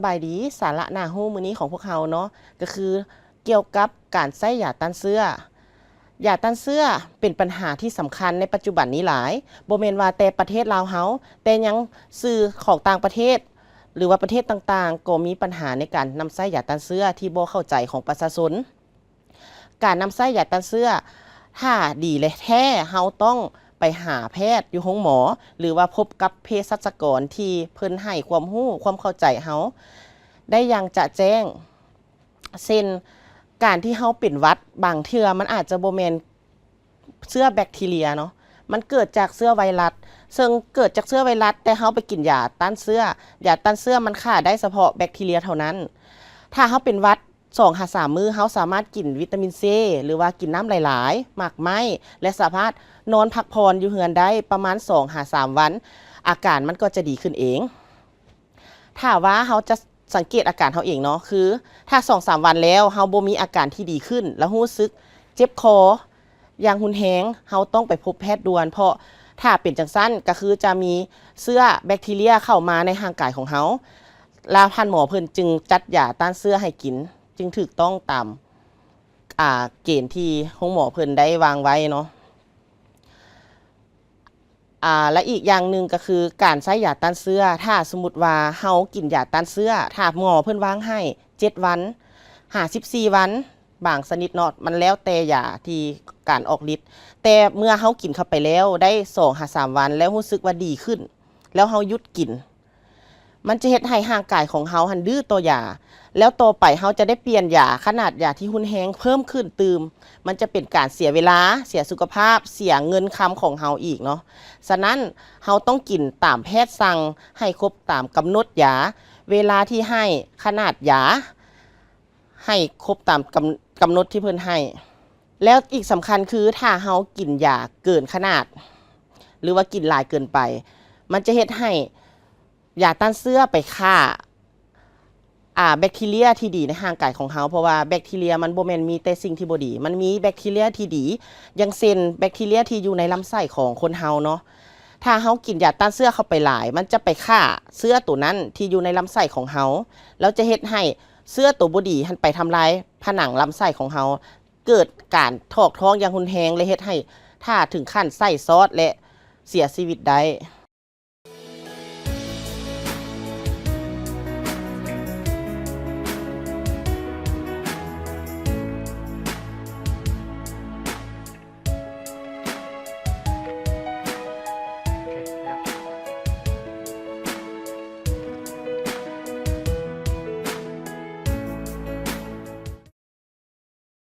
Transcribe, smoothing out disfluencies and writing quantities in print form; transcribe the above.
สบายดีสาระหน้าหู้มื้อนี้ของพวกเราเนาะก็คือเกี่ยวกับการใช้ยาต้านเชื้อยาต้านเชื้อเป็นปัญหาที่สำคัญในปัจจุบันนี้หลายบ่แม่นว่าแต่ประเทศลาวเฮาแต่ยังสื่อของต่างประเทศหรือว่าประเทศต่างๆก็มีปัญหาในการนำใช้ยาต้านเชื้อที่บ่เข้าใจของประชาชนการนำใช้ยาต้านเชื้อถ้าดีและแท้เฮาต้องไปหาแพทย์อยู่ห้องหมอหรือว่าพบกับเภสัชกรที่เพิ่นให้ความรู้ความเข้าใจเฮาได้อย่างจะแจ้งเช่นการที่เฮาเป็นหวัดบางเทื่อมันอาจจะบ่แม่นเชื้อแบคทีเรียเนาะมันเกิดจากเชื้อไวรัสซึ่งเกิดจากเชื้อไวรัสแต่เฮาไปกินยาต้านเชื้อยาต้านเชื้อมันฆ่าได้เฉพาะแบคทีเรียเท่านั้นถ้าเฮาเป็นหวัด2-3 มื้อเฮาสามารถกินวิตามินซีหรือว่ากินน้ำหลายๆหมากไม้และสามารถนอนพักผ่อนอยู่เฮือนได้ประมาณ2-3 วันอาการมันก็จะดีขึ้นเองถ้าว่าเฮาจะสังเกตอาการเฮาเองเนาะคือถ้า2-3 วันแล้วเฮาบ่มีอาการที่ดีขึ้นแล้วรู้สึกเจ็บคออย่างรุนแรงเฮาต้องไปพบแพทย์ด่วนเพราะถ้าเป็นจังซั่นก็คือจะมีเชื้อแบคทีเรียเข้ามาในร่างกายของเฮาลาพันหมอเพิ่นจึงจัดยาต้านเชื้อให้กินจึงถูกต้องตามเกณฑ์ที่โรงหมอเพิ่นได้วางไว้เนาะและอีกอย่างหนึ่งก็คือการใช้ยาต้านเชื้อถ้าสมมุติว่าเฮากินยาต้านเชื้อถ้าหมอเพิ่นวางให้7 วัน54 วันบางชนิดเนาะมันแล้วแต่ยาที่การออกฤทธิ์แต่เมื่อเฮากินเข้าไปแล้วได้2-3 วันแล้วรู้สึกว่าดีขึ้นแล้วเฮาหยุดกินมันจะเฮ็ดให้ร่างกายของเฮาหันดื้อต่อยาแล้วต่อไปเฮาจะได้เปลี่ยนยาขนาดยาที่รุนแรงเพิ่มขึ้นตืมมันจะเป็นการเสียเวลาเสียสุขภาพเสียเงินคำของเฮาอีกเนาะฉะนั้นเฮาต้องกินตามแพทย์สั่งให้ครบตามกำหนดยาเวลาที่ให้ขนาดยาให้ครบตามกำหนดที่เพิ่นให้แล้วอีกสำคัญคือถ้าเฮากินยาเกินขนาดหรือว่ากินหลายเกินไปมันจะเฮ็ดให้ยาต้านเชื้อไปฆ่าแบคทีเรียที่ดีในร่างกายของเฮาเพราะว่าแบคทีเรียมันบ่แม่นมีแต่สิ่งที่บ่ดีมันมีแบคทีเรียที่ดีอย่างเช่นแบคทีเรียที่อยู่ในลำไส้ของคนเฮาเนาะถ้าเฮากินยาต้านเชื้อเข้าไปหลายมันจะไปฆ่าเชื้อตัวนั้นที่อยู่ในลำไส้ของเฮาแล้วจะเฮ็ดให้เชื้อตัวบ่ดีหันไปทำลายผนังลำไส้ของเฮาเกิดการถอกท้องอย่างรุนแรงและเฮ็ดให้ถ้าถึงขั้นไส้ซอดและเสียชีวิตได้